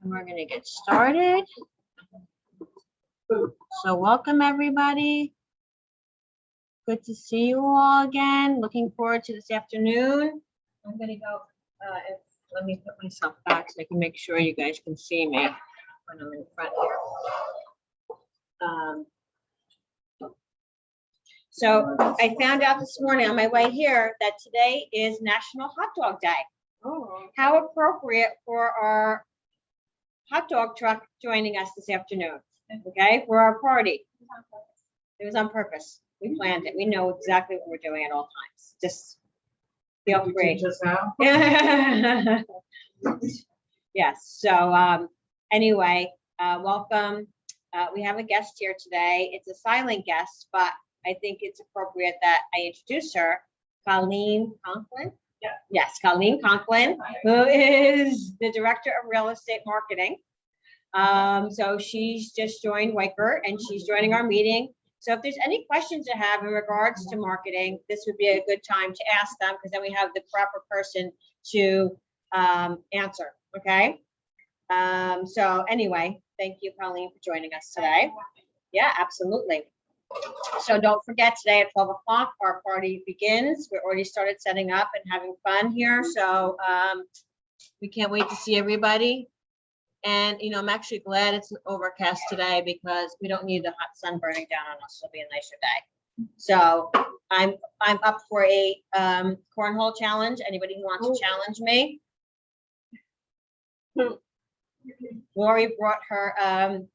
We're going to get started. So welcome everybody. Good to see you all again. Looking forward to this afternoon. I'm going to go, let me put myself back so I can make sure you guys can see me when I'm in front here. So I found out this morning on my way here that today is National Hot Dog Day. Oh. How appropriate for our hot dog truck joining us this afternoon, okay, for our party. It was on purpose. We planned it. We know exactly what we're doing at all times. Just feel free. Yes. So anyway, welcome. We have a guest here today. It's a silent guest, but I think it's appropriate that I introduce her, Colleen Conklin. Yeah. Yes, Colleen Conklin, who is the Director of Real Estate Marketing. So she's just joined Weichert and she's joining our meeting. So if there's any questions you have in regards to marketing, this would be a good time to ask them because then we have the proper person to answer, okay? So anyway, thank you, Colleen, for joining us today. Yeah, absolutely. So don't forget, today at 12 o'clock, our party begins. We already started setting up and having fun here. So we can't wait to see everybody. And, you know, I'm actually glad it's an overcast today because we don't need the hot sun burning down on us. It'll be a nicer day. So I'm up for a cornhole challenge. Anybody who wants to challenge me? Lori brought her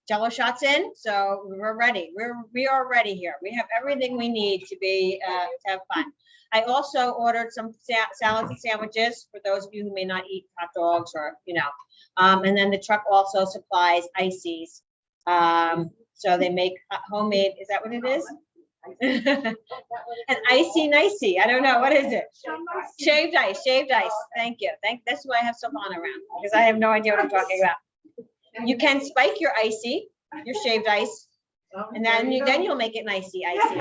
Jello shots in, so we're ready. We are ready here. We have everything we need to be to have fun. I also ordered some salads and sandwiches for those of you who may not eat hot dogs or and then the truck also supplies ices. So they make homemade. Is that what it is? An icy nicey. I don't know, what is it? Shaved ice. Thank you. That's why I have Silvana around because I have no idea what I'm talking about. You can spike your icy, your shaved ice, and then you'll make it nicey icy.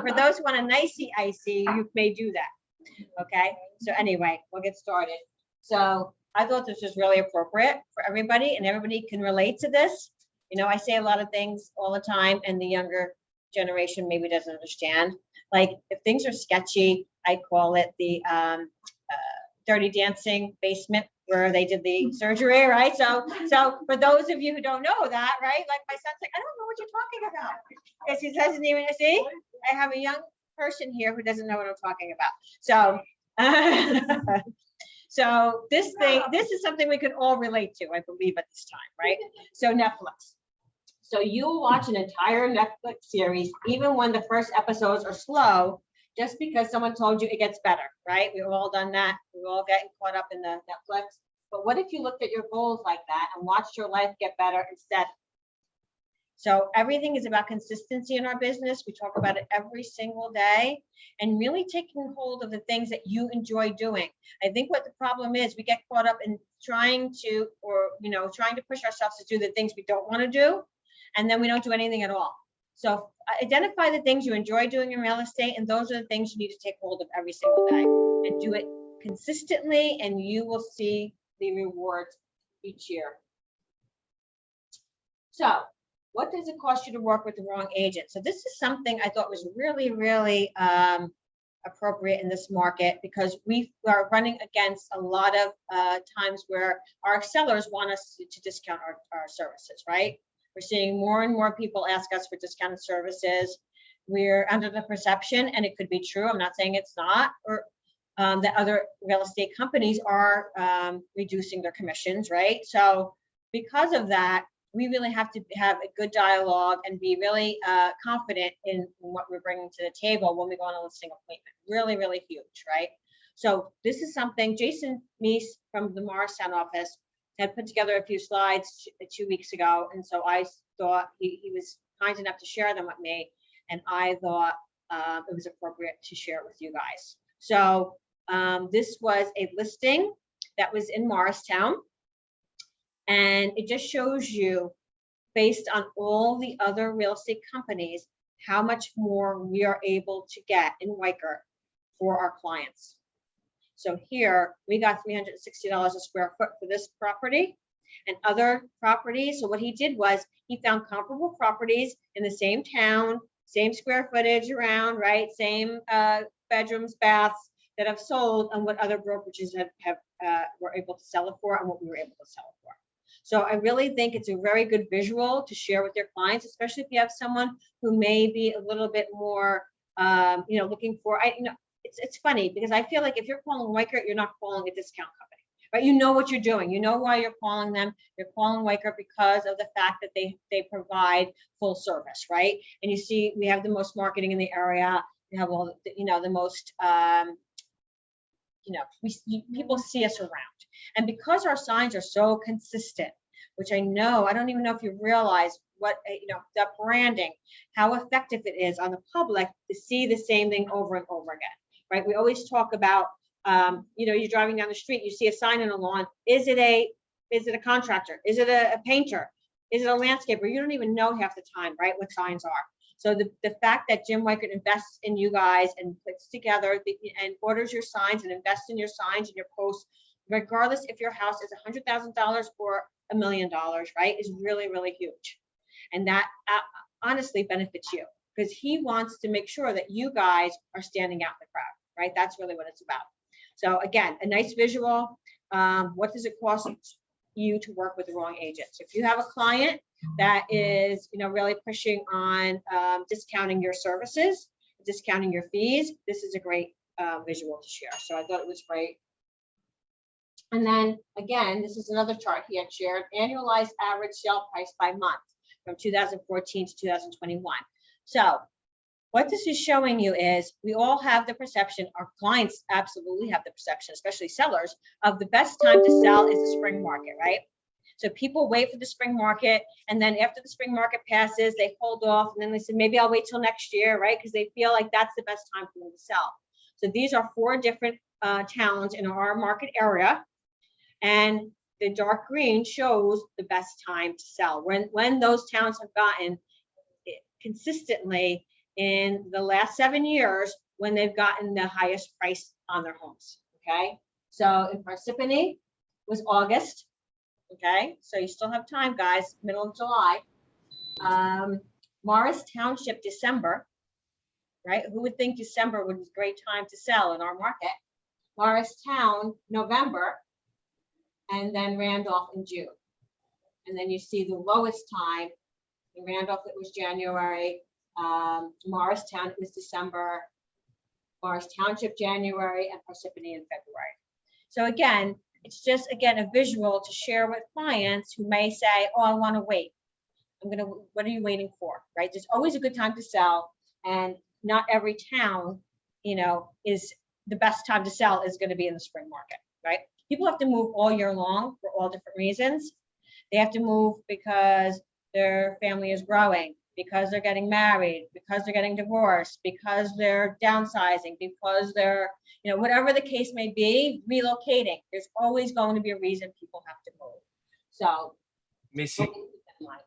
For those who want a nicey icy, you may do that. Okay. So anyway, we'll get started. So I thought this was really appropriate for everybody, and everybody can relate to this. You know, I say a lot of things all the time, and the younger generation maybe doesn't understand. Like if things are sketchy, I call it the Dirty Dancing basement where they did the surgery, right? So for those of you who don't know that, right? Like my son's like, I don't know what you're talking about. Because he doesn't even see. I have a young person here who doesn't know what I'm talking about. So so this is something we can all relate to, I believe, at this time, right? So Netflix. So you'll watch an entire Netflix series, even when the first episodes are slow, just because someone told you it gets better, right? We've all done that. We're all getting caught up in the Netflix. But what if you looked at your goals like that and watched your life get better instead? So everything is about consistency in our business. We talk about it every single day and really taking hold of the things that you enjoy doing. I think what the problem is, we get caught up in trying to push ourselves to do the things we don't want to do. And then we don't do anything at all. So identify the things you enjoy doing in real estate, and those are the things you need to take hold of every single day and do it consistently, and you will see the rewards each year. So what does it cost you to work with the wrong agent? So this is something I thought was really, really appropriate in this market because we are running against a lot of times where our sellers want us to discount our services, right? We're seeing more and more people ask us for discounted services. We're under the perception, and it could be true, I'm not saying it's not, or that other real estate companies are reducing their commissions, right? So because of that, we really have to have a good dialogue and be really confident in what we're bringing to the table when we go on a listing appointment. Really, really huge, right? So this is something Jason Meese from the Morristown office had put together a few slides 2 weeks ago. And so I thought he was kind enough to share them with me. And I thought it was appropriate to share it with you guys. So this was a listing that was in Morristown. And it just shows you, based on all the other real estate companies, how much more we are able to get in Weichert for our clients. So here we got $360 a square foot for this property and other properties. So what he did was he found comparable properties in the same town, same square footage around, right? Same bedrooms, baths that have sold, and what other brokerages were able to sell it for and what we were able to sell it for. So I really think it's a very good visual to share with your clients, especially if you have someone who may be a little bit more, looking for, it's funny because I feel like if you're calling Weichert, you're not calling a discount company, right? You know what you're doing. You know why you're calling them. You're calling Weichert because of the fact that they provide full service, right? And you see, we have the most marketing in the area. We have all the most, people see us around. And because our signs are so consistent, which I don't even know if you realize what, the branding, how effective it is on the public to see the same thing over and over again, right? We always talk about, you're driving down the street, you see a sign on the lawn. Is it a contractor? Is it a painter? Is it a landscaper? You don't even know half the time, right, what signs are. So the fact that Jim Weichert invests in you guys and puts together and orders your signs and invests in your signs and your posts, regardless if your house is $100,000 or $1 million, right, is really, really huge. And that honestly benefits you because he wants to make sure that you guys are standing out in the crowd, right? That's really what it's about. So again, a nice visual. What does it cost you to work with the wrong agents? If you have a client that is, really pushing on discounting your services, discounting your fees, this is a great visual to share. So I thought it was great. And then again, this is another chart he had shared, annualized average sale price by month from 2014 to 2021. So what this is showing you is we all have the perception, our clients absolutely have the perception, especially sellers, of the best time to sell is the spring market, right? So people wait for the spring market, and then after the spring market passes, they hold off, and then they say, maybe I'll wait till next year, right? Because they feel like that's the best time for them to sell. So these are 4 different towns in our market area, and the dark green shows the best time to sell. When those towns have gotten consistently in the last 7 years, when they've gotten the highest price on their homes, okay? So in Parsippany was August. Okay, so you still have time, guys, middle of July. Morris Township, December, right? Who would think December was a great time to sell in our market? Morristown, November, and then Randolph in June. And then you see the lowest time in Randolph, it was January. Morristown, it was December. Morris Township, January, and Parsippany in February. So again, it's just, again, a visual to share with clients who may say, oh, I want to wait. What are you waiting for, right? There's always a good time to sell, and not every town, is the best time to sell is going to be in the spring market, right? People have to move all year long for all different reasons. They have to move because their family is growing, because they're getting married, because they're getting divorced, because they're downsizing, because they're, whatever the case may be, relocating. There's always going to be a reason people have to move. So, Missy,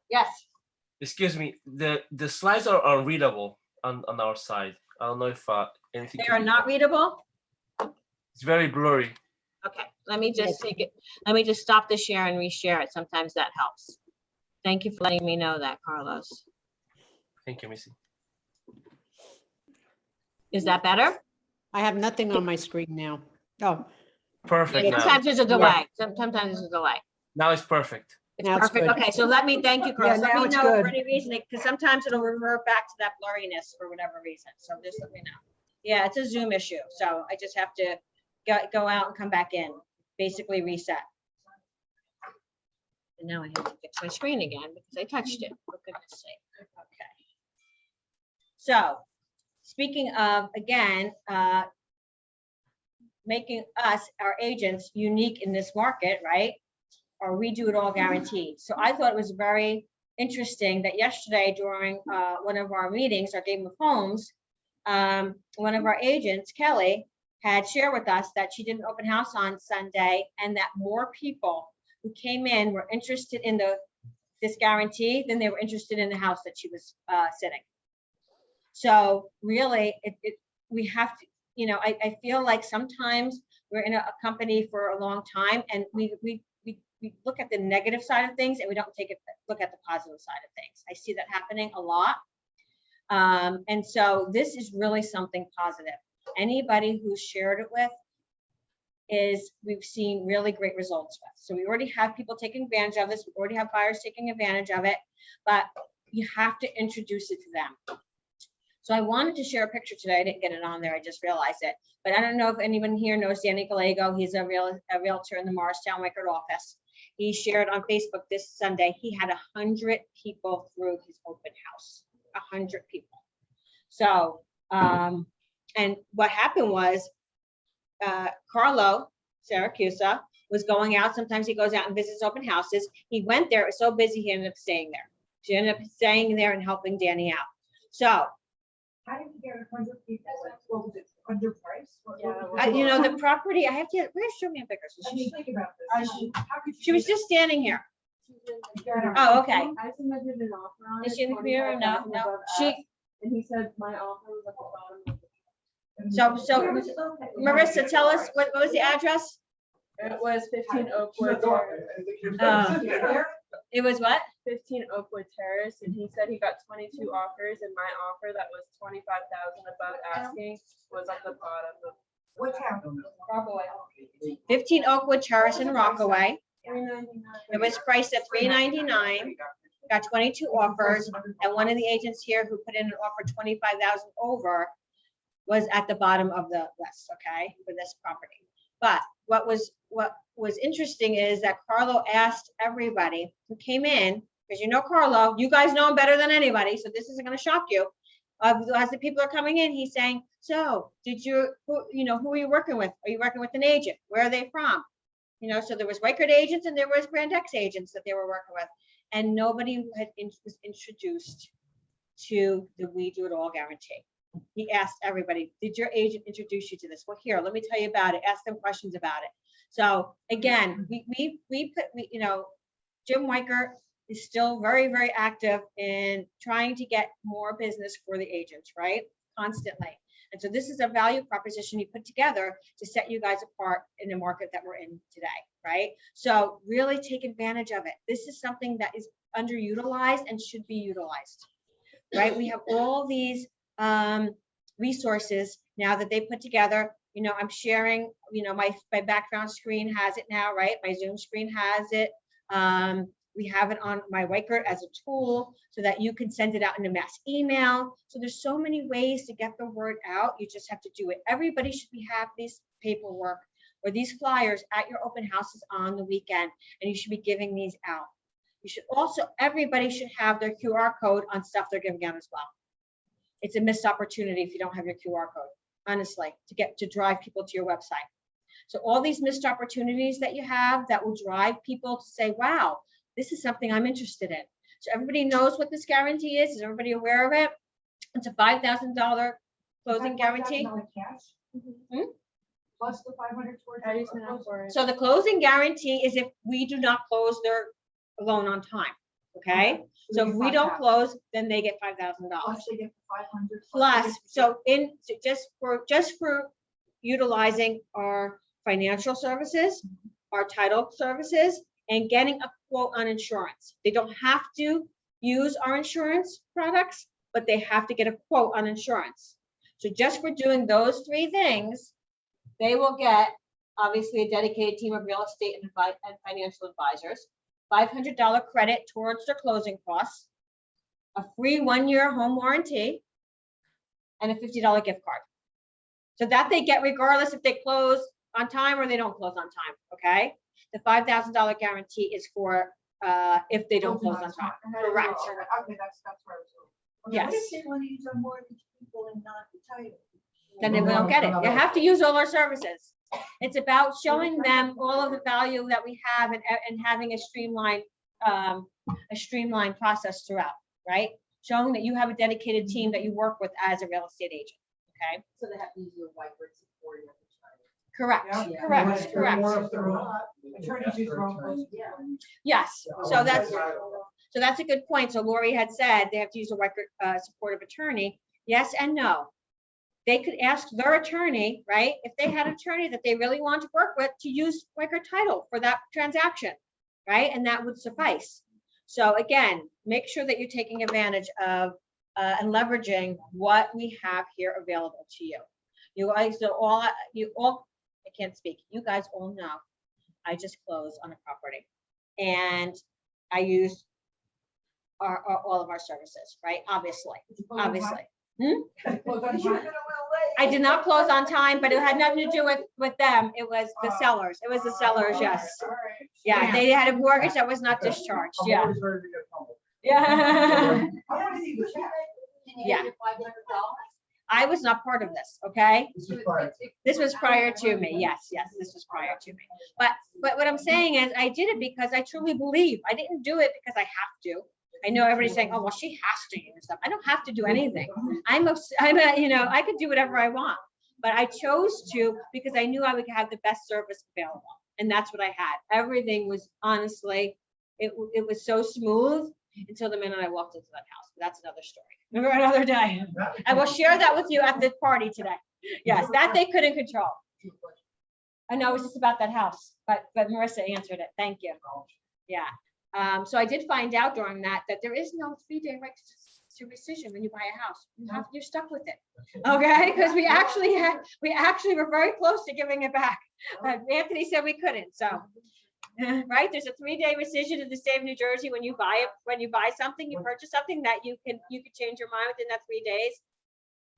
yes. Excuse me. The slides are unreadable on our side. I don't know if anything. They are not readable. It's very blurry. Okay, let me just take it. Let me just stop the share and reshare it. Sometimes that helps. Thank you for letting me know that, Carlos. Thank you, Missy. Is that better? I have nothing on my screen now. Oh, Perfect. Sometimes there's a delay. Sometimes there's a delay. Now it's perfect. It's Now it's perfect. good. Okay, so thank you, Carlos. Yeah, Let now me it's know good. for any reason, because sometimes it'll revert back to that blurriness for whatever reason. So just let me know. Yeah, it's a Zoom issue. So I just have to go out and come back in, basically reset. And now I have to fix my screen again because I touched it, for goodness sake. Okay. So speaking of, again, making us, our agents, unique in this market, right? Or we do it all guaranteed. So I thought it was very interesting that yesterday during one of our meetings, our Game of Homes, one of our agents, Kelly, had shared with us that she did an open house on Sunday and that more people who came in were interested in this guarantee than they were interested in the house that she was sitting. So really, we have to, I feel like sometimes we're in a company for a long time, and we look at the negative side of things and we don't look at the positive side of things. I see that happening a lot. And so this is really something positive. Anybody who's shared it with we've seen really great results with. So we already have people taking advantage of this. We already have buyers taking advantage of it, but you have to introduce it to them. So I wanted to share a picture today. I didn't get it on there. I just realized it. But I don't know if anyone here knows Danny Gallego. He's a realtor in the Morristown Wickard office. He shared on Facebook this Sunday, he had 100 people through his open house, 100 people. So, and what happened was, Carlo Siracusa was going out. Sometimes he goes out and visits open houses. He went there. It was so busy, he ended up staying there. She ended up staying there and helping Danny out. So, how did you get 100 people? What was it, under price? you know, the property, I have to, where's show me a picture. I mean, think about this. How could you She was do just standing here. that? Oh, okay. I submitted an offer on it. Is she in the computer? No, 25,000 no. above She, ask, And he said my offer was at the bottom. so Marissa, tell us, what was the address? It was 15 Oakwood Terrace. It was what? 15 Oakwood Terrace, and he said he got 22 offers, and my offer that was 25,000 above asking was at the bottom of. What town? Rockaway. 15 Oakwood Terrace in Rockaway. $399. It was priced at $399. Got 22 offers, and one of the agents here who put in an offer 25,000 over was at the bottom of the list, okay, for this property. But what was interesting is that Carlo asked everybody who came in, because you know Carlo, you guys know him better than anybody, so this isn't going to shock you. As the people are coming in, he's saying, so who are you working with? Are you working with an agent? Where are they from? You know, so there was Wickard agents and there was Brand X agents that they were working with, and nobody was introduced to the We Do It All guarantee. He asked everybody, did your agent introduce you to this? Well, here, let me tell you about it. Ask them questions about it. So again, Jim Wickard is still very, very active in trying to get more business for the agents, right? Constantly. And so this is a value proposition he put together to set you guys apart in the market that we're in today, right? So really take advantage of it. This is something that is underutilized and should be utilized, right? We have all these resources now that they put together. You know, I'm sharing, you know, my background screen has it now, right? My Zoom screen has it. We have it on my Wickard as a tool so that you can send it out in a mass email. So there's so many ways to get the word out. You just have to do it. Everybody should have this paperwork or these flyers at your open houses on the weekend, and you should be giving these out. You should also, everybody should have their QR code on stuff they're giving out as well. It's a missed opportunity if you don't have your QR code, honestly, to drive people to your website. So all these missed opportunities that you have that will drive people to say, wow, this is something I'm interested in. So everybody knows what this guarantee is. Is everybody aware of it? It's a $5,000 closing guarantee. Cash? Plus the 500 towards. I used an offer. So the closing guarantee is if we do not close their loan on time, okay? So if we don't close, then they get $5,000. Plus they get 500. Plus, so just for utilizing our financial services, our title services, and getting a quote on insurance. They don't have to use our insurance products, but they have to get a quote on insurance. So just for doing those three things, they will get obviously a dedicated team of real estate and financial advisors, $500 credit towards their closing costs, a free 1-year home warranty, and a $50 gift card. So that they get regardless if they close on time or they don't close on time, okay? The $5,000 guarantee is for if they don't close on time. Correct. Okay, that's where I was going. Yes. What if they want to use our mortgage people and not the title? Then they won't get it. You have to use all our services. It's about showing them all of the value that we have and having a streamlined process throughout, right? Showing that you have a dedicated team that you work with as a real estate agent, okay? So they have to use your Wickard support at the time. Correct, Yeah. correct, correct. Attorneys use their own closing. Yes, so that's a good point. So Lori had said they have to use a Wickard supportive attorney. Yes and no. they could ask their attorney, right? If they had an attorney that they really wanted to work with, to use Quaker Title for that transaction, right? And that would suffice. So again, make sure that you're taking advantage of and leveraging what we have here available to you. You guys are all, I can't speak. You guys all know I just closed on a property, and I use all of our services, right? Obviously. I did not close on time, but it had nothing to do with them. It was the sellers. It was the sellers, yes. Yeah, they had a mortgage that was not discharged, yeah. Yeah. I want to see the check. Yeah. I was not part of this, okay? This was prior to me, yes, this was prior to me. But what I'm saying is, I did it because I truly believe. I didn't do it because I have to. I know everybody's saying, oh, well, she has to use them. I don't have to do anything. I'm a, you know, I could do whatever I want, but I chose to because I knew I would have the best service available. And that's what I had. Everything was honestly, it was so smooth until the minute I walked into that house. But that's another story. For another day. I will share that with you at the party today. Yes, that they couldn't control. I know it was just about that house, but Marissa answered it. Thank you. Yeah. So I did find out during that there is no 3-day right to rescission when you buy a house. You're stuck with it. Okay, because we actually were very close to giving it back. But Anthony said we couldn't. So right, there's a 3-day rescission in the state of New Jersey when you buy something, you purchase something that you can change your mind within that 3 days.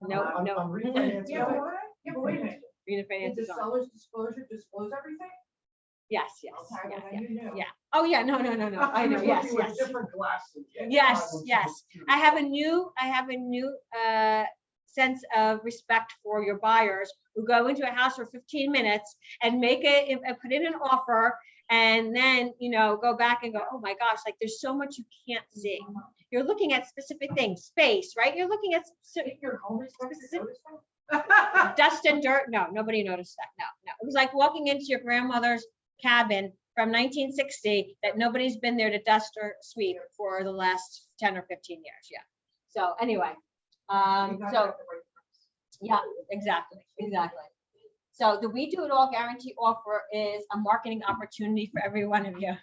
No. I'm refinancing. Yeah, but wait a minute. Refinance Did is the on. seller's disclosure disclose everything? Yes. Okay, well, then you knew. Yeah. Oh, yeah, no. I know, yes. Different glasses. Yes. I have a new sense of respect for your buyers who go into a house for 15 minutes and put in an offer and then, go back and go, oh my gosh, like there's so much you can't see. You're looking at specific things, space, right? You're looking at dust and dirt. No, nobody noticed that. No. It was like walking into your grandmother's cabin from 1960 that nobody's been there to dust or sweep for the last 10 or 15 years. Yeah. So anyway, yeah, exactly. So the We Do It All guarantee offer is a marketing opportunity for every one of you.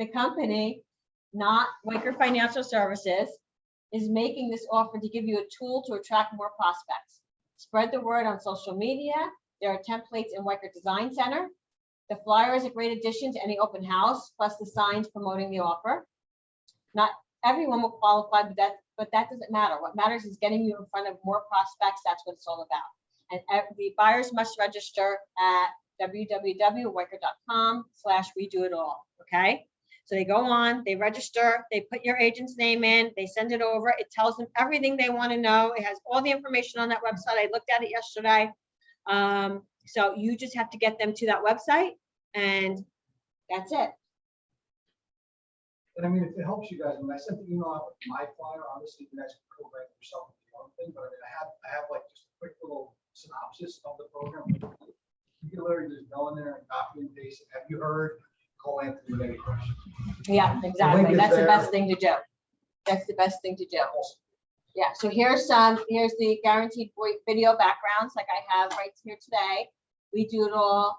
The company, not Waker Financial Services, is making this offer to give you a tool to attract more prospects. Spread the word on social media. There are templates in Waker Design Center. The flyer is a great addition to any open house, plus the signs promoting the offer. Not everyone will qualify, but that doesn't matter. What matters is getting you in front of more prospects. That's what it's all about. And the buyers must register at www.waker.com/WeDoItAll. Okay. So they go on, they register, they put your agent's name in, they send it over. It tells them everything they want to know. It has all the information on that website. I looked at it yesterday. So you just have to get them to that website and that's it. And I mean, if it helps you guys, when I sent the email out with my flyer, obviously you guys can co-write yourself with your own thing, but I mean, I have like just a quick little synopsis of the program. You can literally just go in there and copy and paste it. Have you heard? Call Anthony with any questions. Yeah, exactly. That's the best thing to do. That's the best thing to do. Yeah, so here's the guaranteed video backgrounds like I have right here today. We do it all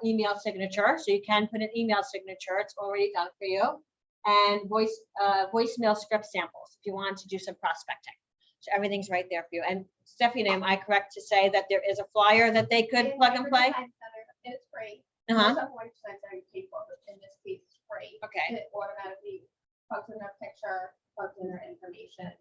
email signature, so you can put an email signature. It's already done for you. And voicemail script samples if you want to do some prospecting. So everything's right there for you. And Stephanie, am I correct to say that there is a flyer that they could plug and play? It's free. Uh-huh. Some 40% are you pay for, but in this case, it's free. Okay. It automatically plugs in their picture, plugs in their information,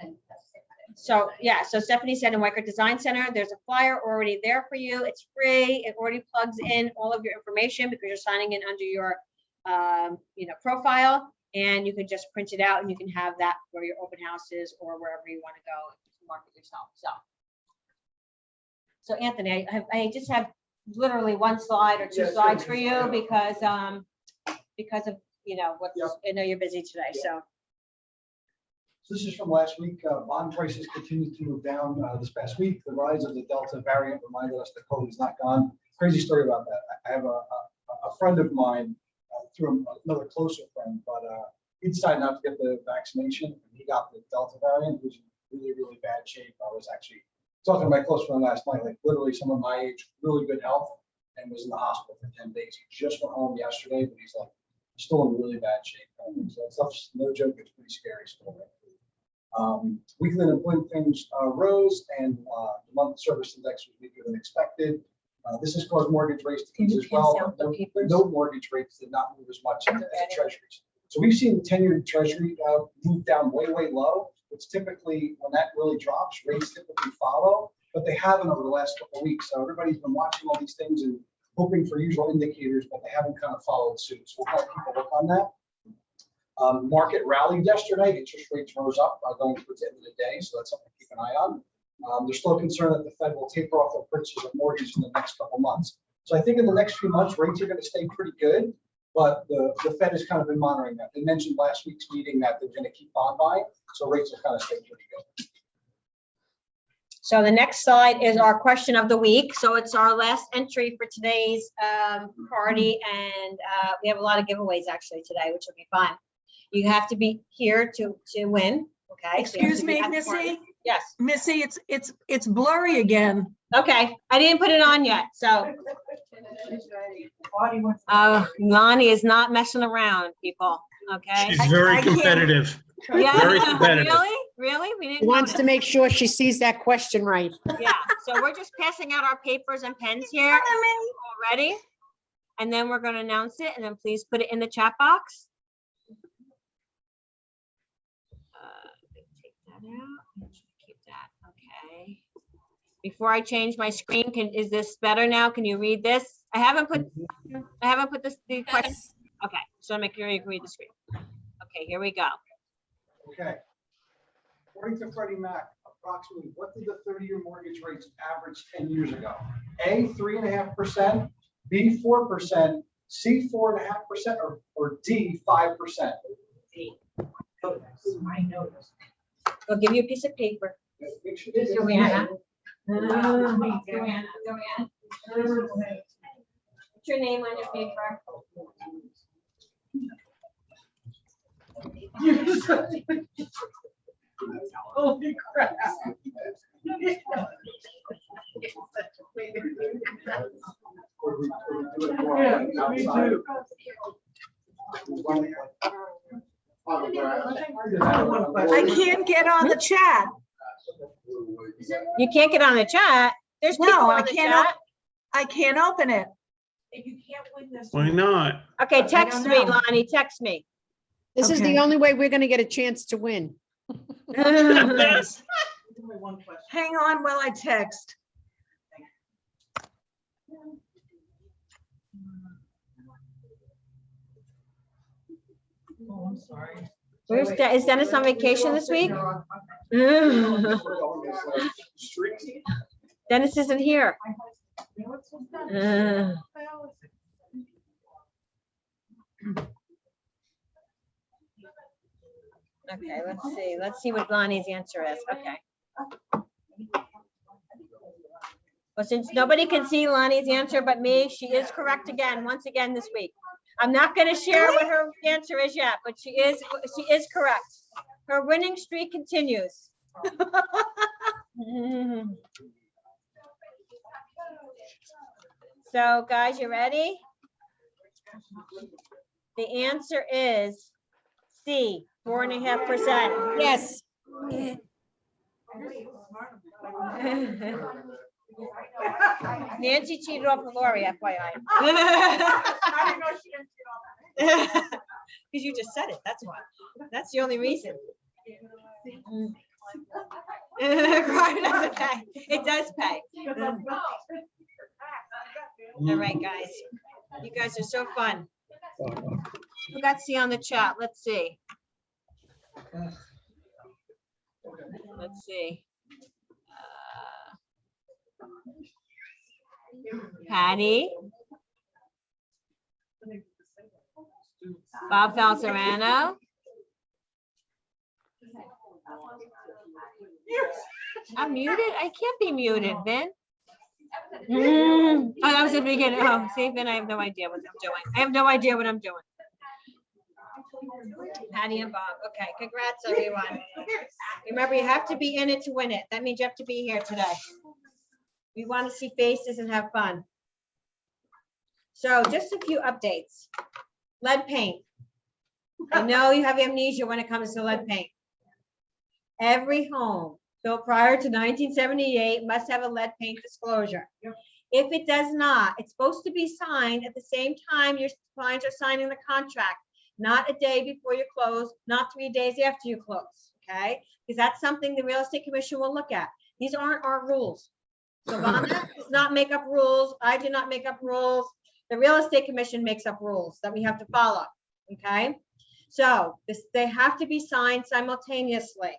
and that's it. So yeah, so Stephanie said in Waker Design Center, there's a flyer already there for you. It's free. It already plugs in all of your information because you're signing in under your profile, and you can just print it out and you can have that for your open houses or wherever you want to go to market yourself. So Anthony, I just have literally one slide or two slides for you because of I know you're busy today. So This is from last week. Bond prices continued to move down this past week. The rise of the Delta variant reminded us the COVID is not gone. Crazy story about that. I have a friend of mine through another closer friend, but he decided not to get the vaccination and he got the Delta variant, which really, really bad shape. I was actually talking to my close friend last night, like literally someone my age, really good health, and was in the hospital for 10 days. He just went home yesterday, but he's like still in really bad shape. So that stuff's no joke, it's pretty scary still. Weekly unemployment claims rose, and the month service index was weaker than expected. This has caused mortgage rates to ease as well. But no mortgage rates did not move as much as the treasuries. So we've seen the 10-year treasury move down way, way low. It's typically when that really drops, rates typically follow, but they haven't over the last couple of weeks. So everybody's been watching all these things and hoping for usual indicators, but they haven't kind of followed suit. So we'll kind of keep a look on that. Market rallied yesterday. Interest rates rose up going towards the end of the day, so that's something to keep an eye on. They're still concerned that the Fed will taper off their purchases of mortgages in the next couple of months. So I think in the next few months, rates are going to stay pretty good, but the Fed has kind of been monitoring that. They mentioned last week's meeting that they're going to keep bond buying, so rates will kind of stay pretty good. So the next slide is our question of the week. So it's our last entry for today's party, and we have a lot of giveaways actually today, which will be fun. You have to be here to win. Okay. So you have Excuse to be me, at the party. Missy, Yes. Missy, it's blurry again. Okay. I didn't put it on yet. So Audie wants. Lonnie is not messing around, people. Okay. She's very I can't- competitive. Yeah. very competitive. Really? Really? We didn't She wants notice. to make sure she sees that question right. Yeah. So we're just passing out our papers and pens here already. And then we're going to announce it, and then please put it in the chat box. Take that out. Keep that. Okay. Before I change my screen, is this better now? Can you read this? I haven't put the question. Okay. So make sure you can read the screen. Okay. Here we go. Okay. According to Freddie Mac, approximately what did the 30-year mortgage rates average 10 years ago? A, 3.5%, B, 4%, C, 4.5%, or D, 5%? I noticed. I'll give you a piece of paper. Make sure you get Joanna. Joanna. What's your name on your paper? Holy crap. Yeah, me too. I can't get on the chat. You can't get on the chat. There's people No, I on the can't. chat. I can't open it. You can't win this. Why not? Okay, text me, know. Lonnie, text me. This is Okay. the only way we're going to get a chance to win. Yes. Only one question. Hang on while I text. Oh, I'm sorry. Is Dennis on vacation this week? Dennis isn't here. You know what's so done? Okay, let's see. Let's see what Lonnie's answer is. Okay. Well, since nobody can see Lonnie's answer but me, she is correct again, once again this week. I'm not going to share what her answer is yet, but she is correct. Her winning streak continues. So guys, you ready? The answer is C, 4.5%. Yes. Nancy cheated off of Lori, FYI. I didn't know she didn't get all that. Because you just said it, that's why. That's the only reason. Crime doesn't pay. It does pay. All right, guys. You guys are so fun. Who got C on the chat? Let's see. Let's see. Patty. Bob Falzarano. I'm muted? I can't be muted, Vin. Oh, that was at the beginning. Oh, see, Vin, I have no idea what I'm doing. I have no idea what I'm doing. Patty and Bob. Okay, congrats, everyone. Remember, you have to be in it to win it. That means you have to be here today. We want to see faces and have fun. So just a few updates. Lead paint. I know you have amnesia when it comes to lead paint. Every home built prior to 1978 must have a lead paint disclosure. If it does not, it's supposed to be signed at the same time your clients are signing the contract, not a day before you close, not 3 days after you close, okay? Because that's something the real estate commission will look at. These aren't our rules. Savannah does not make up rules. I do not make up rules. The real estate commission makes up rules that we have to follow, okay? So they have to be signed simultaneously.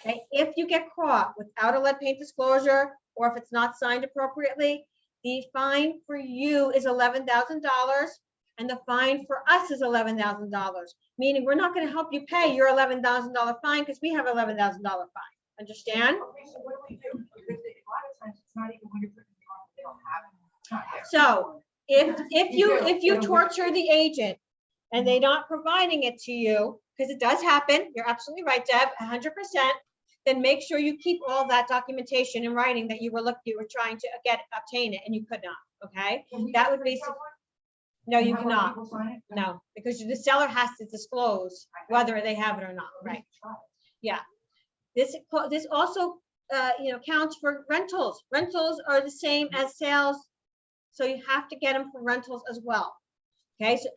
Okay, if you get caught without a lead paint disclosure, or if it's not signed appropriately, the fine for you is $11,000 and the fine for us is $11,000, meaning we're not going to help you pay your $11,000 fine because we have $11,000 fine. Understand? So what do we do? Because a lot of times it's not even when you're putting it on, they don't have it. It's not there. So if you torture the agent and they're not providing it to you, because it does happen, you're absolutely right, Deb, 100%, then make sure you keep all that documentation in writing that you were trying to obtain it and you could not, okay? Can we That get would rid be, of someone no, and you have other cannot, people sign it? no, because the seller has to disclose whether they have it or not, right? This also, counts for rentals. Rentals are the same as sales, so you have to get them for rentals as well. Okay, so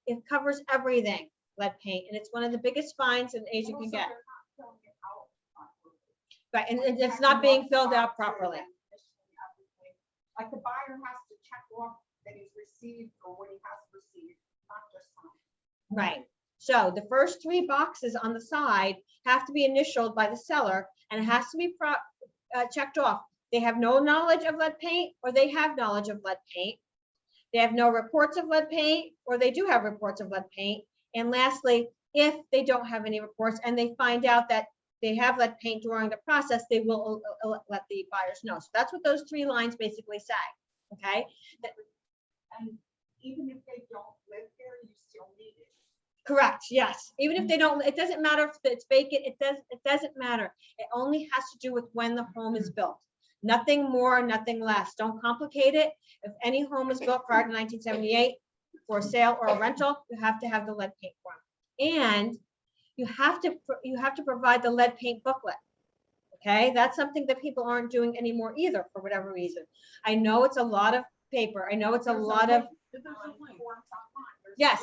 it covers everything, lead paint, and it's one of the biggest fines an agent can get. Right, and it's not being filled out properly. Like the buyer has to check off that he's received or what he has received, not just sign. Right. So the first 3 boxes on the side have to be initialed by the seller, and it has to be checked off. They have no knowledge of lead paint, or they have knowledge of lead paint. They have no reports of lead paint, or they do have reports of lead paint. And lastly, if they don't have any reports and they find out that they have lead paint during the process, they will let the buyers know. So that's what those 3 lines basically say. Okay. And even if they don't live there, you still need it. Correct, yes. Even if they don't, it doesn't matter if it's vacant, it doesn't matter. It only has to do with when the home is built. Nothing more, nothing less. Don't complicate it. If any home is built prior to 1978 for sale or a rental, you have to have the lead paint form. And you have to provide the lead paint booklet. Okay, that's something that people aren't doing anymore either for whatever reason. I know it's a lot of paper. I know it's a lot of, yes.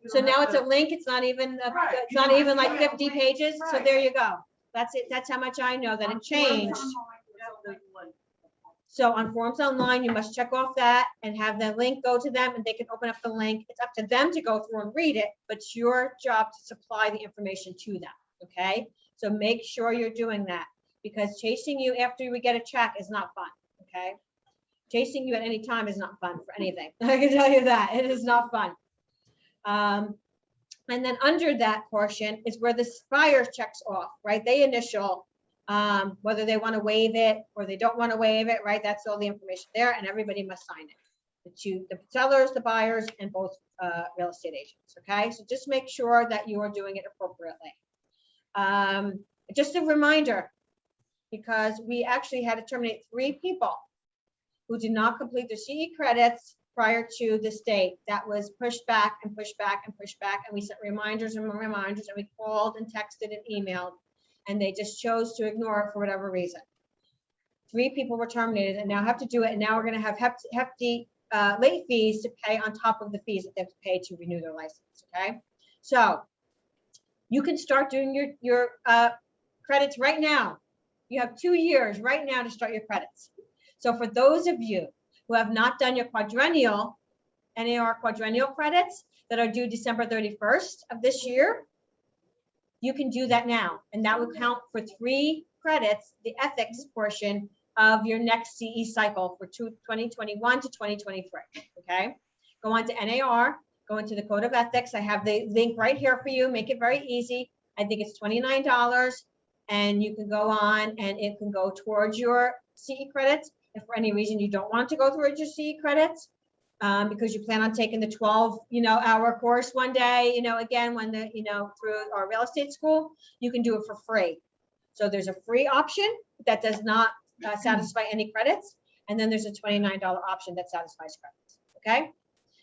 So now it's a link. It's not even, it's not even like 50 pages. So there you go. That's it. That's how much I know that it changed. So on Forms Online, you must check off that and have the link go to them and they can open up the link. It's up to them to go through and read it, but it's your job to supply the information to them, okay? So make sure you're doing that because chasing you after we get a check is not fun, okay? Chasing you at any time is not fun for anything. I can tell you that. It is not fun. And then under that portion is where the buyer checks off, right? They initial whether they want to waive it or they don't want to waive it, right? That's all the information there and everybody must sign it. The sellers, the buyers, and both real estate agents, okay? So just make sure that you are doing it appropriately. Just a reminder, because we actually had to terminate 3 people who did not complete their CE credits prior to this date. That was pushed back and pushed back and pushed back, and we sent reminders and reminders, and we called and texted and emailed, and they just chose to ignore it for whatever reason. 3 people were terminated and now have to do it, and now we're going to have hefty late fees to pay on top of the fees that they have to pay to renew their license, okay? So you can start doing your credits right now. You have 2 years right now to start your credits. So for those of you who have not done your quadrennial, NAR quadrennial credits that are due December 31st of this year, you can do that now. And that will count for 3 credits, the ethics portion of your next CE cycle for 2021 to 2023, okay? Go on to NAR, go into the Code of Ethics. I have the link right here for you, make it very easy. I think it's $29 and you can go on and it can go towards your CE credits. If for any reason you don't want to go towards your CE credits, because you plan on taking the 12, hour course one day, again, when through our real estate school, you can do it for free. So there's a free option that does not satisfy any credits. And then there's a $29 option that satisfies credits. Okay.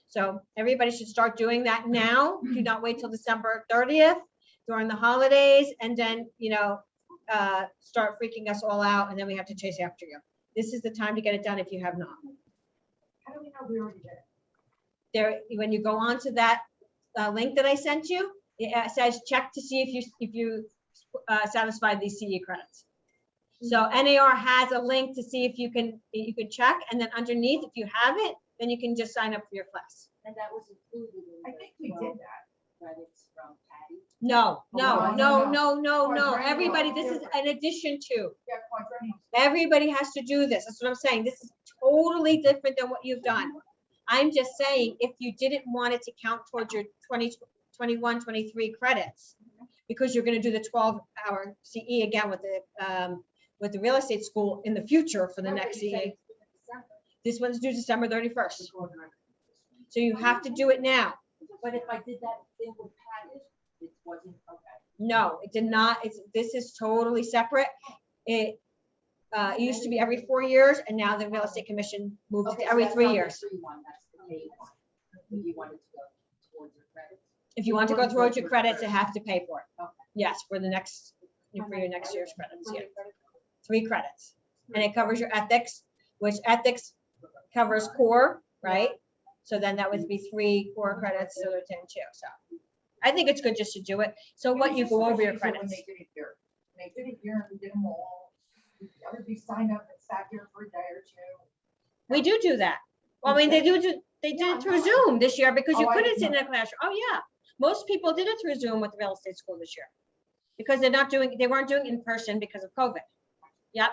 So everybody should start doing that now. Do not wait till December 30th during the holidays and then, start freaking us all out. And then we have to chase after you. This is the time to get it done if you have not. How do we know we already did it? There, when you go on to that link that I sent you, it says check to see if you satisfy these CE credits. So NAR has a link to see if you can check, and then underneath, if you have it, then you can just sign up for your class. And that was included in. I think we did that. Credits from Patty. No, Oh, no. Everybody, this is an addition to. Yeah, quadrennial. Everybody has to do this. That's what I'm saying. This is totally different than what you've done. I'm just saying, if you didn't want it to count towards your 2021, 23 credits, because you're going to do the 12-hour CE again with the real estate school in the future for the next CE. This one's due December 31st. So you have to do it now. But if I did that thing with Patty, it wasn't, okay. No, it did not. This is totally separate. It used to be every 4 years, and now the real estate commission moved it Okay, to so every that's 3 not the years. free one, that's the paid one. If you wanted to go towards your credits. If you want to go towards your credits, you have to pay for it. Okay. Yes, for your next year's credits. Yeah. 3 credits, and it covers your ethics, which ethics covers core, right? So then that would be 3 core credits, so they're 10 too. So I think it's good just to do it. So what you go over your When credits. they did it here. They did it here and we did them all. Everybody signed up and sat here for a day or two. We do that. Well, I mean, they did it through Zoom this year because you Oh, I couldn't didn't sit in know. a classroom. Oh, yeah. Most people did it through Zoom with the real estate school this year. Because they weren't doing in person because of COVID. Yep.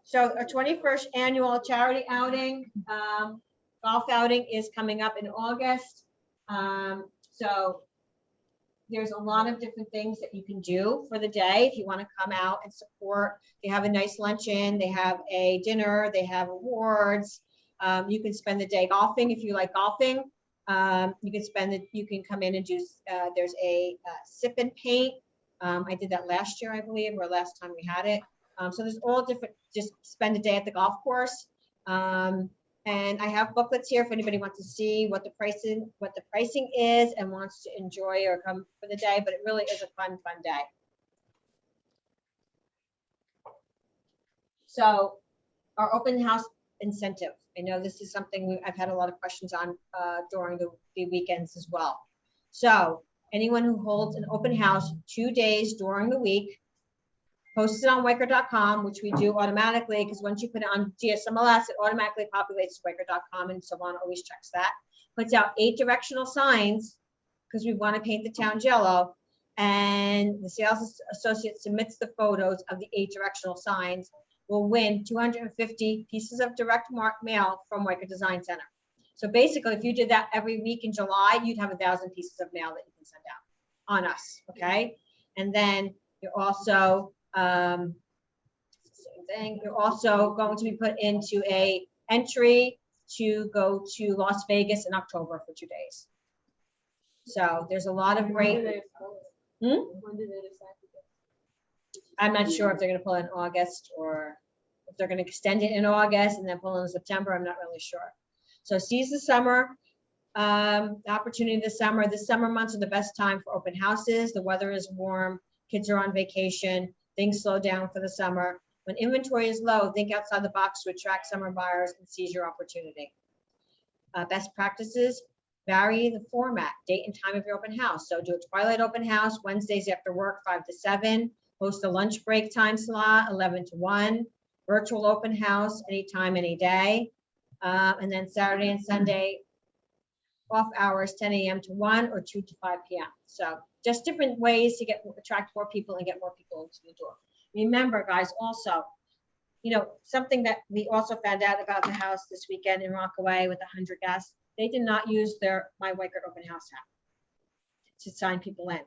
So our 21st annual charity outing, golf outing is coming up in August. So there's a lot of different things that you can do for the day if you want to come out and support. They have a nice luncheon, they have a dinner, they have awards. You can spend the day golfing if you like golfing. You can come in and do, there's a sip and paint. I did that last year, I believe, or last time we had it. So there's all different, just spend a day at the golf course. And I have booklets here if anybody wants to see what the pricing is and wants to enjoy or come for the day, but it really is a fun day. So our open house incentive. I know this is something I've had a lot of questions on during the weekends as well. So anyone who holds an open house 2 days during the week, post it on Wiker.com, which we do automatically because once you put it on GSMLS, it automatically populates Wiker.com and Savannah always checks that. Puts out 8 directional signs because we want to paint the town yellow. And the sales associate submits the photos of the 8 directional signs, will win 250 pieces of direct mail from Wiker Design Center. So basically, if you did that every week in July, you'd have 1,000 pieces of mail that you can send out on us, okay? And then you're also, same thing, you're also going to be put into a entry to go to Las Vegas in October for 2 days. So there's a lot of great. When did they decide to go? I'm not sure if they're gonna pull in August or if they're gonna extend it in August and then pull in September. I'm not really sure. So seize the summer, the opportunity this summer. The summer months are the best time for open houses. The weather is warm, kids are on vacation, things slow down for the summer. When inventory is low, think outside the box to attract summer buyers and seize your opportunity. Best practices, vary the format, date and time of your open house. So do a twilight open house, Wednesdays after work, 5 to 7. Host a lunch break time slot, 11 to 1. Virtual open house, anytime, any day. And then Saturday and Sunday, off hours, 10 a.m. to 1 or 2 to 5 p.m. So just different ways to attract more people and get more people into the door. Remember, guys, also, something that we also found out about the house this weekend in Rockaway with 100 guests, they did not use my Wiker open house app to sign people in.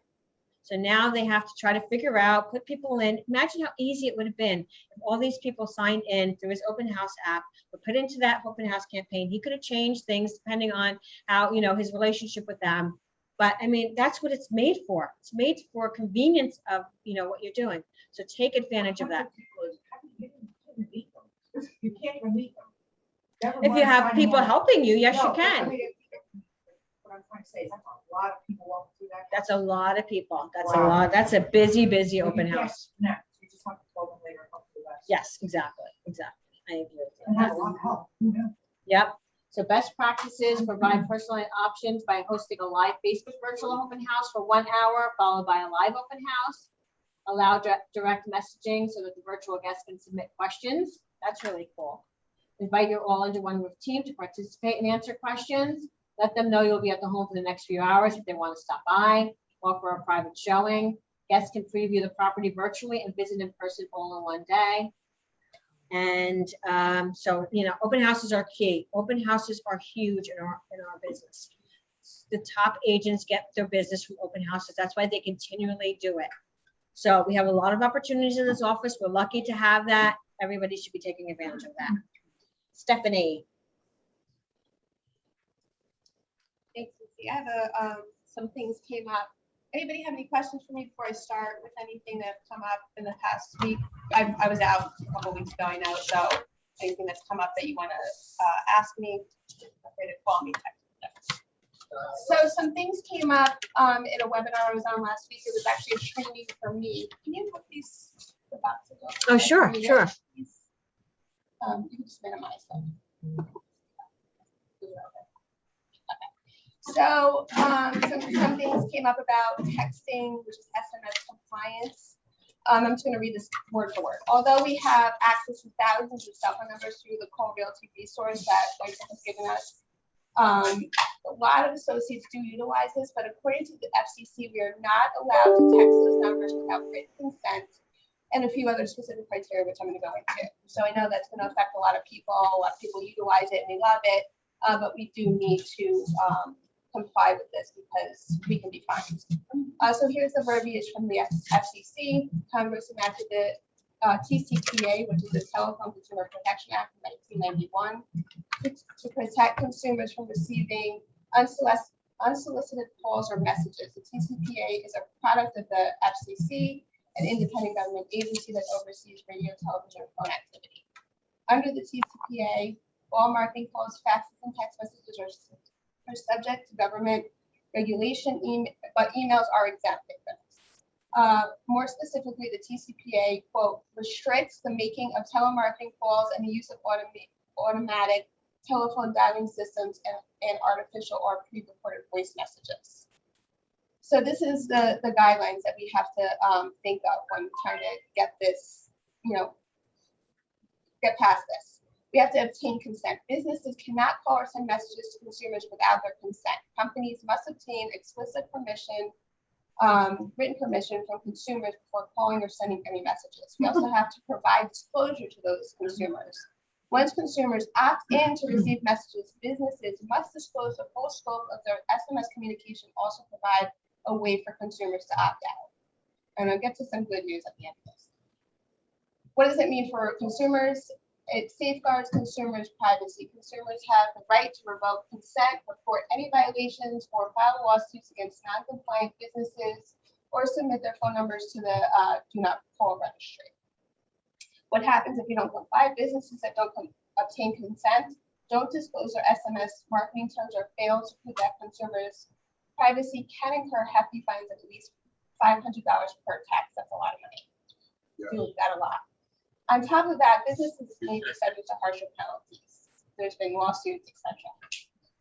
So now they have to try to figure out, put people in. Imagine how easy it would have been if all these people signed in through his open house app, were put into that open house campaign. He could have changed things depending on how, his relationship with them. But I mean, that's what it's made for. It's made for convenience of, what you're doing. So take advantage of that. You can't even meet them. Never If you mind have finding people out. helping you, yes, you No, but I can. mean, what I'm trying to say is that's a lot of people walking through that. That's a lot of people. That's a Wow. lot. That's a busy, busy But you open can't house. connect. You just have to tell them later. Come to the rest. Yes, exactly. I agree with And you. that's a lot of help. Yeah. Yep. So best practices, provide personalized options by hosting a live Facebook virtual open house for 1 hour, followed by a live open house. Allow direct messaging so that the virtual guests can submit questions. That's really cool. Invite your all under one roof team to participate and answer questions. Let them know you'll be at the home for the next few hours if they want to stop by. Offer a private showing. Guests can preview the property virtually and visit in person all in one day. And so, open houses are key. Open houses are huge in our business. The top agents get their business from open houses. That's why they continually do it. So we have a lot of opportunities in this office. We're lucky to have that. Everybody should be taking advantage of that. Stephanie. Thanks, Lucy. I have some things came up. Anybody have any questions for me before I start with anything that's come up in the past week? I was out a couple weeks ago, I know, so anything that's come up that you want to ask me, feel free to call me, text me. So some things came up in a webinar I was on last week. It was actually a training for me. Can you put these the boxes up? Oh, sure, sure. Please? You can just minimize them. So some things came up about texting, which is SMS compliance. I'm just going to read this word for word. Although we have access to thousands of cell phone numbers through the Call Realty resource that Whitestone has given us, a lot of associates do utilize this, but according to the FCC, we are not allowed to text those numbers without written consent and a few other specific criteria, which I'm going to go into. So I know that's going to affect a lot of people. A lot of people utilize it and they love it, but we do need to comply with this because we can be fined. So here's the verbiage from the FCC. Congress enacted the TCPA, which is the Telephone Consumer Protection Act of 1991, to protect consumers from receiving unsolicited calls or messages. The TCPA is a product of the FCC, an independent government agency that oversees radio, television, and phone activity. Under the TCPA, all marketing calls, faxes, and text messages are subject to government regulation, but emails are exempted. More specifically, the TCPA, quote, restricts the making of telemarketing calls and the use of automatic telephone dialing systems and artificial or pre-recorded voice messages. So this is the guidelines that we have to think of when trying to get this, get past this. We have to obtain consent. Businesses cannot call or send messages to consumers without their consent. Companies must obtain explicit permission, written permission from consumers before calling or sending any messages. We also have to provide disclosure to those consumers. Once consumers opt in to receive messages, businesses must disclose the full scope of their SMS communication, also provide a way for consumers to opt out. And I'll get to some good news at the end of this. What does it mean for consumers? It safeguards consumers' privacy. Consumers have the right to revoke consent, report any violations, or file lawsuits against non-compliant businesses, or submit their phone numbers to the Do Not Call registry. What happens if you don't comply? Businesses that don't obtain consent, don't disclose their SMS marketing terms, or fail to protect consumers' privacy can incur hefty fines of at least $500 per text. That's a lot of money. Yeah. Do that a lot. On top of that, businesses may be subject to harsher penalties. There's been lawsuits, etc.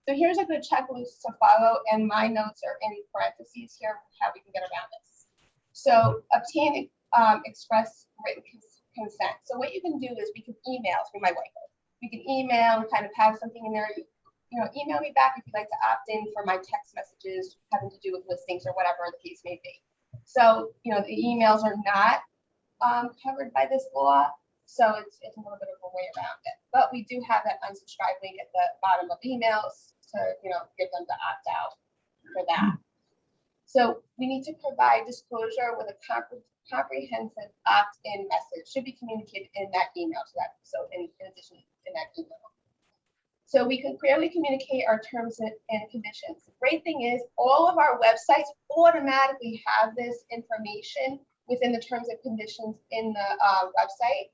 So here's a good checklist to follow, and my notes are in parentheses here, how we can get around this. So obtain express written consent. So what you can do is we can email through my whiteboard. We can email and kind of have something in there. Email me back if you'd like to opt in for my text messages having to do with listings or whatever the case may be. So the emails are not covered by this law, so it's a little bit of a way around it. But we do have that unsubscribe link at the bottom of emails to get them to opt out for that. So we need to provide disclosure with a comprehensive opt-in message, should be communicated in that email, so in addition, in that email. So we can clearly communicate our terms and conditions. The great thing is all of our websites automatically have this information within the terms and conditions in the website.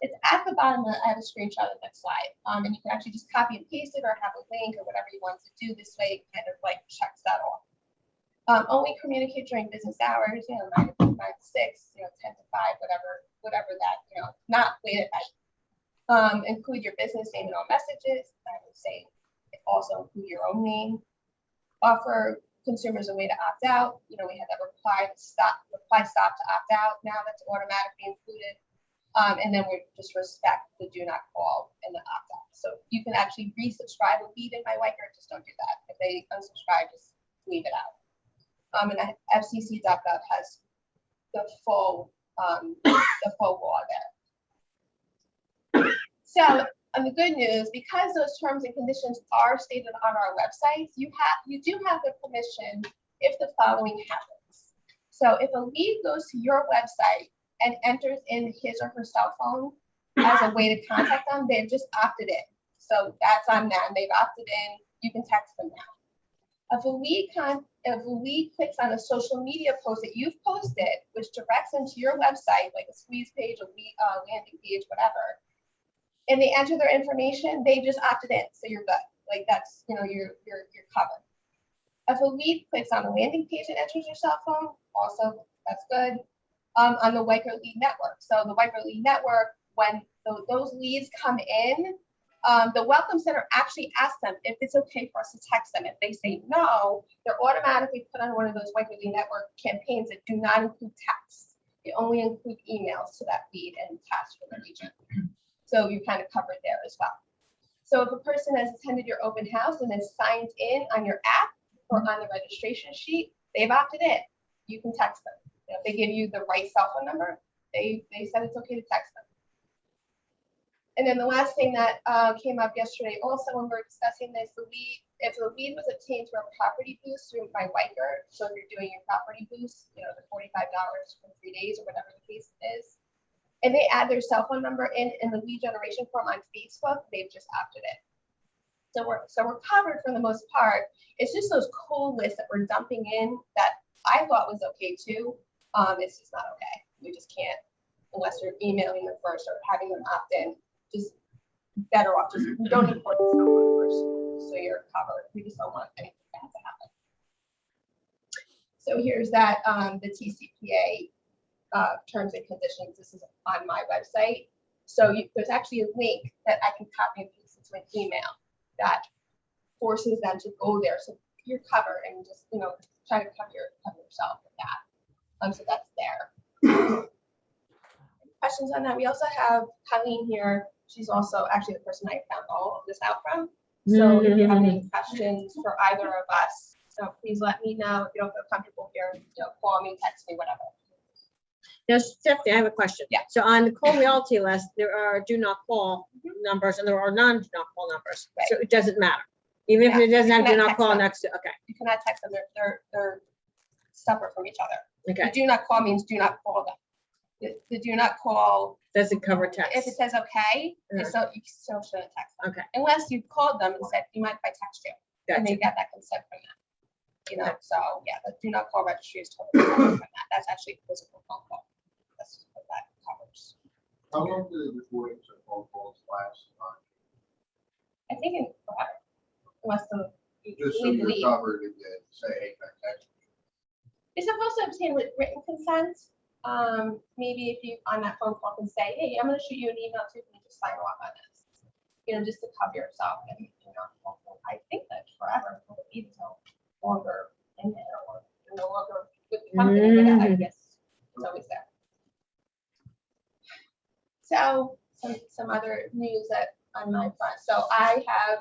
It's at the bottom. I have a screenshot of that slide. And you can actually just copy and paste it or have a link or whatever you want to do. This way it kind of like checks that off. Only communicate during business hours, 9 to 6, 10 to 5, whatever that, not late at night. Include your business name in all messages. I would say also include your own name. Offer consumers a way to opt out. We have that reply stop to opt out. Now that's automatically included. And then we just respect the do not call and the opt out. So you can actually resubscribe a lead in my Wiker. Just don't do that. If they unsubscribe, just leave it out. And FCC.gov has the full law there. So, and the good news, because those terms and conditions are stated on our websites, you do have the permission if the following happens. So if a lead goes to your website and enters in his or her cell phone as a way to contact them, they've just opted in. So that's on them. They've opted in. You can text them now. If a lead clicks on a social media post that you've posted, which directs them to your website, like a squeeze page, a landing page, whatever, and they enter their information, they just opted in, so you're good. Like that's, you're covered. If a lead clicks on a landing page and enters your cell phone, also that's good. On the Wiker Lead Network. So the Wiker Lead Network, when those leads come in, the Welcome Center actually asks them if it's okay for us to text them. If they say no, they're automatically put on one of those Wiker Lead Network campaigns that do not include texts. They only include emails to that lead and tasks for the region. So you're kind of covered there as well. So if a person has attended your open house and is signed in on your app or on the registration sheet, they've opted in. You can text them. If they give you the right cell phone number, they said it's okay to text them. And then the last thing that came up yesterday, also when we were discussing this, if the lead was obtained through a property boost through my Wiker, so if you're doing your property boost, the $45 for 3 days or whatever the case is, and they add their cell phone number in the lead generation form on Facebook, they've just opted in. So we're covered for the most part. It's just those cool lists that we're dumping in that I thought was okay too. It's just not okay. We just can't, unless you're emailing them first or having them opt in. Just better off just don't import the cell phone first, so you're covered. We just don't want anything bad to happen. So here's that the TCPA terms and conditions. This is on my website. So there's actually a link that I can copy and paste into an email that forces them to go there. So you're covered and just try to cover yourself with that. So that's there. Questions on that? We also have Colleen here. She's also actually the person I found all of this out from. So if you have any questions for either of us, please let me know. If you don't feel comfortable here, call me, text me, whatever. Now, Stephanie, I have a question. Yeah. So on the call realty list, there are do not call numbers and there are non-do not call numbers. Right. So it doesn't matter. Even if Yeah, it doesn't have do cannot not text call them. next to, okay, You cannot text them. They're separate from each other. okay. The do not call means do not call them. The do not call, Doesn't cover if text. it says okay, Yeah. so you still shouldn't text them. Okay. Unless you called them and said, do you mind if I text you? And they Gotcha. got that consent from them. So yeah, the do not call registry is totally separate from that. That's actually a physical phone call. That's what that covers. How long do the recordings of phone calls last? I think in forever, unless the Just so we you're leave. covered if you say, hey, can I text you? You're supposed to obtain with written consent. Maybe if you on that phone call can say, hey, I'm going to shoot you an email too, can you just sign off on this? Just to cover yourself. And I think that forever will be until longer in there or no longer with the company. But I guess it's always there. So some other news that on my front. So I have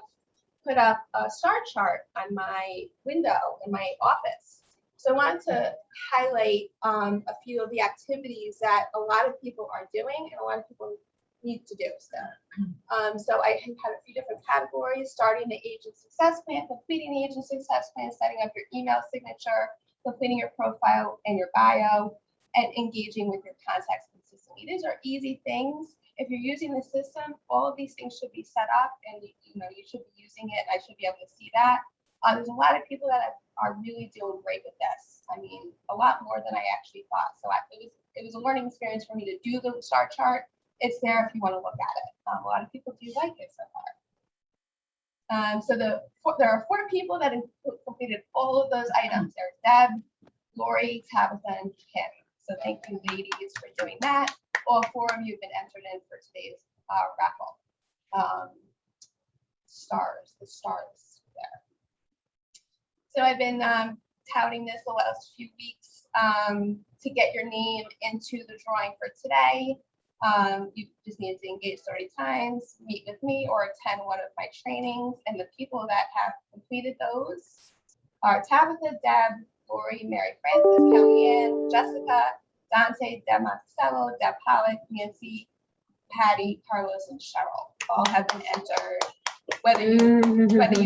put up a star chart on my window in my office. So I wanted to highlight a few of the activities that a lot of people are doing and a lot of people need to do so. So I had a few different categories, starting the agent success plan, completing the agent success plan, setting up your email signature, completing your profile and your bio, and engaging with your contacts consistently. These are easy things. If you're using the system, all of these things should be set up, and you should be using it. I should be able to see that. There's a lot of people that are really doing great with this. I mean, a lot more than I actually thought. So it was a learning experience for me to do the star chart. It's there if you want to look at it. A lot of people do like it so far. So there are 4 people that completed all of those items. There's Deb, Lori, Tabitha, and Kim. So thank you, ladies, for doing that. All 4 of you have been entered in for today's raffle. The stars there. So I've been touting this the last few weeks to get your name into the drawing for today. You just need to engage 30 times, meet with me, or attend one of my trainings. And the people that have completed those are Tabitha, Deb, Lori, Mary Frances, Kellyanne, Jessica, Dante, Deb Monticello, Deb Pollock, Nancy, Patty, Carlos, and Cheryl. All have been entered. Whether you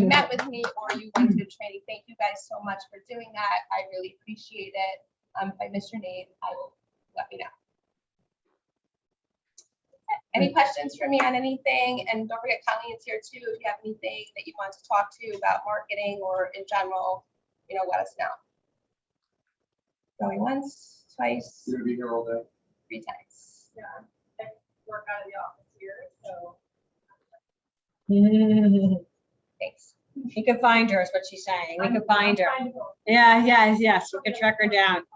met with me or you went to the training, thank you guys so much for doing that. I really appreciate it. If I missed your name, I will let me know. Any questions for me on anything? And don't forget, Colleen's here too. If you have anything that you want to talk to about marketing or in general, let us know. Going once, twice, You're gonna be here all day. 3 times. Yeah, I work out of the office here, so. Thanks. You can find her, is what she's saying. We can find her. Yeah, yes, we can track her down.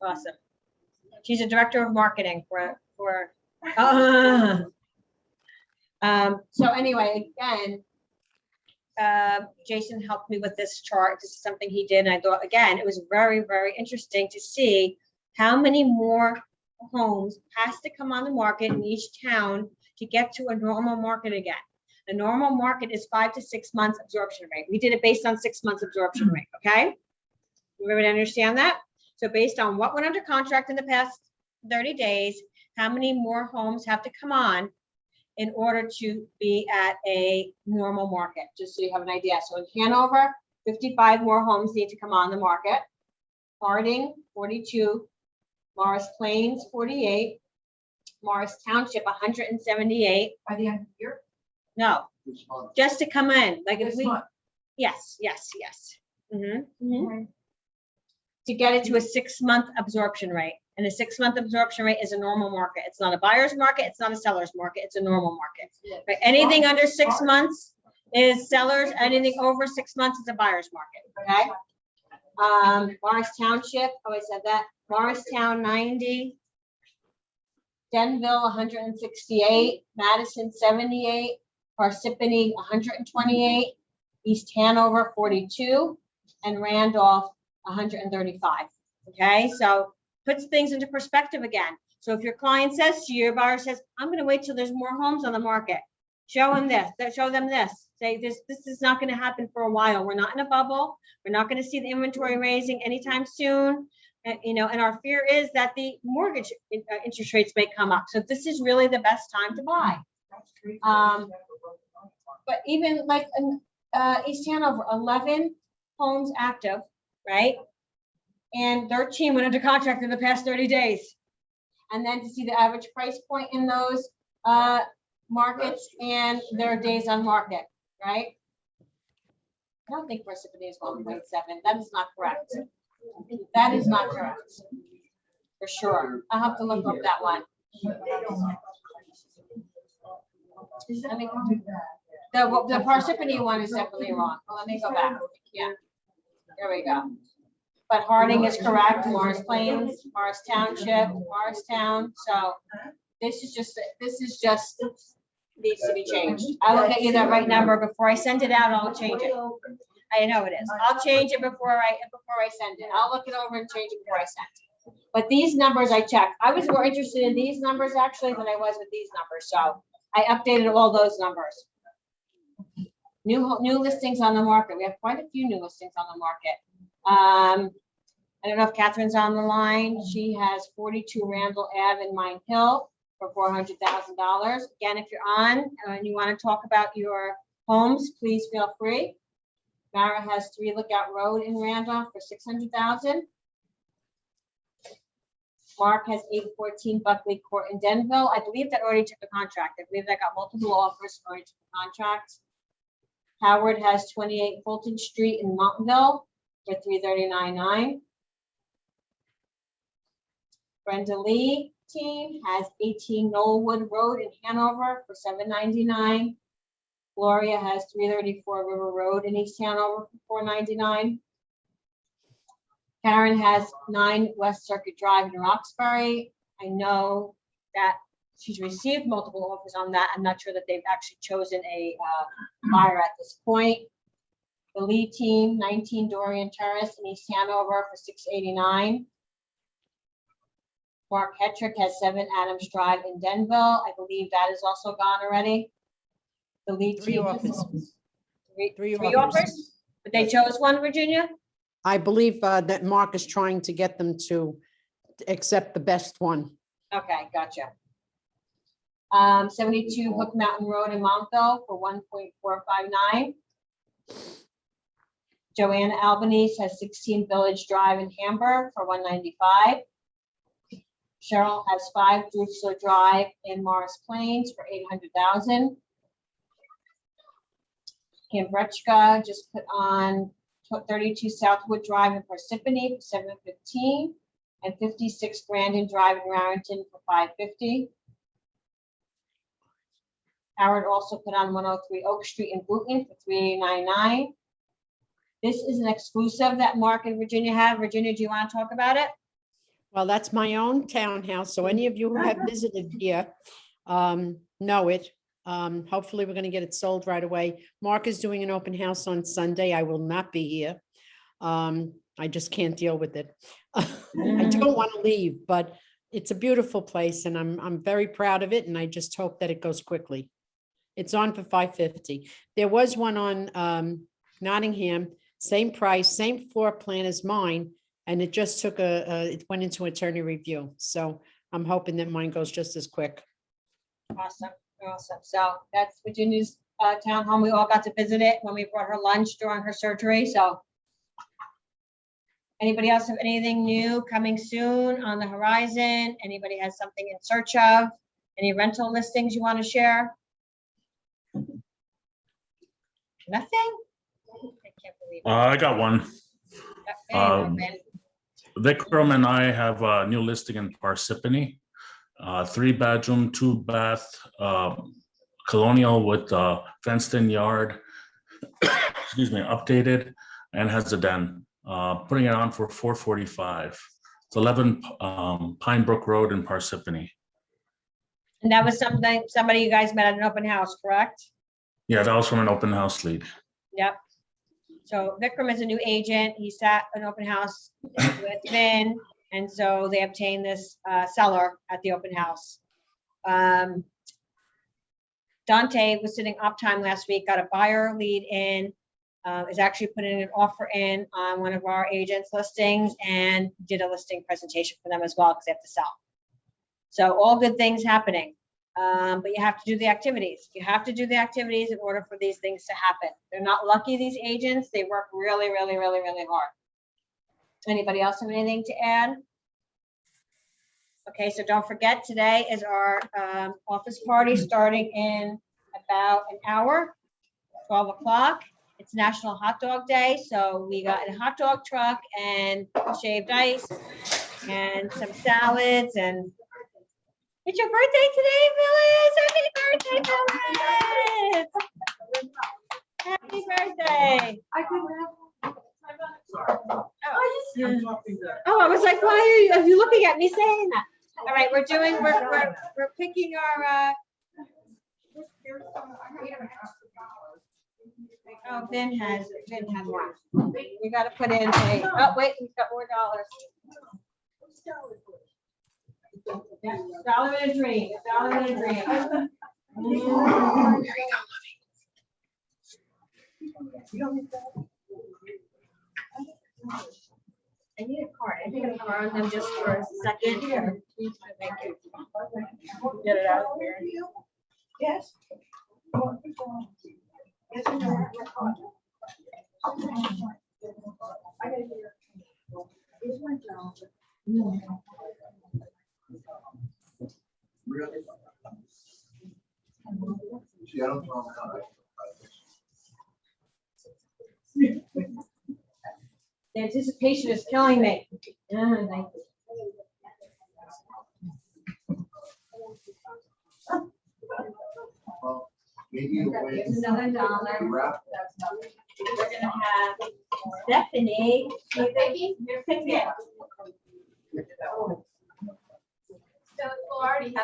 Awesome. She's a director of marketing for so anyway, again, Jason helped me with this chart. This is something he did, and I thought, again, it was very, very interesting to see how many more homes has to come on the market in each town to get to a normal market again. The normal market is 5 to 6 months absorption rate. We did it based on 6 months absorption rate, okay? Everybody understand that? So based on what went under contract in the past 30 days, how many more homes have to come on in order to be at a normal market, just so you have an idea. So in Hanover, 55 more homes need to come on the market. Harding, 42. Morris Plains, 48. Morris Township, 178. By the end of the year? No, This month. just to come in, like if This we, month? yes. To get it to a 6-month absorption rate. And a 6-month absorption rate is a normal market. It's not a buyer's market. It's not a seller's market. It's a normal market. Right? Anything under 6 months is sellers. Anything over 6 months is a buyer's market. Okay. Morris Township, oh, I said that. Morristown, 90. Denville, 168. Madison, 78. Parsippany, 128. East Hanover, 42. And Randolph, 135. Okay, so puts things into perspective again. So if your client says to you, your buyer says, I'm going to wait till there's more homes on the market. Show them this, show them this. Say this is not going to happen for a while. We're not in a bubble. We're not going to see the inventory raising anytime soon. And our fear is that the mortgage interest rates may come up. So this is really the best time to buy. But even like in East Hanover, 11 homes active, right? And 13 went under contract in the past 30 days. And then to see the average price point in those markets and their days on market, right? I don't think Parsippany is 1.7. That is not correct. That is not correct. For sure. I'll have to look up that one. I mean, the Parsippany one is definitely wrong. Well, let me go back. Yeah. There we go. But Harding is correct. Morris Plains, Morris Township, Morristown. So this is just needs to be changed. I will get you that right number before I send it out. I'll change it. I know it is. I'll change it before I send it. I'll look it over and change it before I send it. But these numbers I checked. I was more interested in these numbers actually than I was with these numbers. So I updated all those numbers. New listings on the market. We have quite a few new listings on the market. I don't know if Catherine's on the line. She has 42 Randall Ave in Mine Hill. for $400,000. Again, if you're on and you want to talk about your homes, please feel free. Mara has 3 Lookout Road in Randolph for $600,000. Mark has 814 Buckley Court in Denville. I believe that already took a contract. I believe that got multiple offers, already took a contract. Howard has 28 Fulton Street in Montville for $339,900. Brenda Lee team has 18 Knollwood Road in Hanover for $799,000. Gloria has 334 River Road in East Hanover for $499,000. Karen has 9 West Circuit Drive in Roxbury. I know that she's received multiple offers on that. I'm not sure that they've actually chosen a buyer at this point. The Lee team, 19 Dorian Terrace in East Hanover for $689,000. Mark Hetrick has 7 Adams Drive in Denville. I believe that is also gone already. The Lee 3 team. offers. Three offers. offers? But they chose one, Virginia? I believe that Mark is trying to get them to accept the best one. Okay, gotcha. 72 Hook Mountain Road in Montville for $1.459. Joanna Albanese has 16 Village Drive in Hamburg for $195. Cheryl has 5 Drusilla Drive in Morris Plains for $800,000. Kim Brechka just put on 32 Southwood Drive in Parsippany for $715,000 and 56 Grandin Drive in Raritan for $550,000. Howard also put on 103 Oak Street in Boonton for $389,900. This is an exclusive that Mark and Virginia have. Virginia, do you want to talk about it? Well, that's my own townhouse, so any of you who have visited here know it. Hopefully, we're going to get it sold right away. Mark is doing an open house on Sunday. I will not be here. I just can't deal with it. I don't want to leave, but it's a beautiful place, and I'm very proud of it, and I just hope that it goes quickly. It's on for $550,000. There was one on Nottingham, same price, same floor plan as mine, and it just took it went into attorney review. So I'm hoping that mine goes just as quick. Awesome, awesome. So that's Virginia's townhome. We all got to visit it when we brought her lunch during her surgery. So anybody else have anything new coming soon on the horizon? Anybody has something in search of? Any rental listings you want to share? Nothing? I can't believe it. I got one. Okay, Robin. Vikram and I have a new listing in Parsippany. 3-bedroom, 2-bath, colonial with fenced-in yard. Excuse me, updated and has a den. Putting it on for $445,000. It's 11 Pine Brook Road in Parsippany. And that was somebody you guys met at an open house, correct? Yeah, that was from an open house lead. Yep. So Vikram is a new agent. He sat an open house with Vin, and so they obtained this seller at the open house. Dante was sitting Uptime last week, got a buyer lead in, is actually putting an offer in on one of our agents' listings and did a listing presentation for them as well because they have to sell. So all good things happening. But you have to do the activities. You have to do the activities in order for these things to happen. They're not lucky, these agents. They work really, really, really, really hard. Anybody else have anything to add? Okay, so don't forget, today is our office party starting in about an hour, 12 o'clock. It's National Hot Dog Day, so we got a hot dog truck and shaved ice and some salads and it's your birthday today, Phyllis! Happy birthday, Phyllis! Happy birthday! I couldn't have. Oh, I was like, why are you looking at me saying that? All right, we're picking our, oh, Vin has one. We gotta put in a, oh, wait, we've got more dollars. $1 and a dream, $1 and a dream. I need a card. I think I'm gonna borrow them just for a second. Thank you. Get it out here. Yes. Yes, you know, your card. I gotta hear. Here's my job. Really? See, I don't know how to- The anticipation is killing me. Thank you. Well, maybe the way. It's another dollar. Wrap. We're gonna have Stephanie. Hey, Becky, your picnic.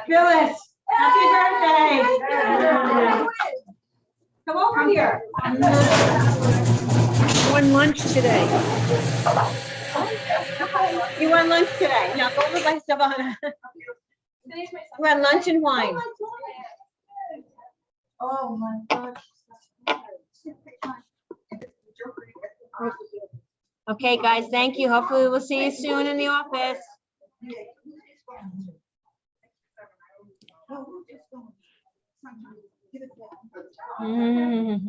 Phyllis, happy birthday. Come over here. On lunch today. You want lunch today? No, go over by Savannah. We had lunch and wine. Oh, my gosh. Okay, guys, thank you. Hopefully we'll see you soon in the office. Oh, we're just going. Sometimes, give it back.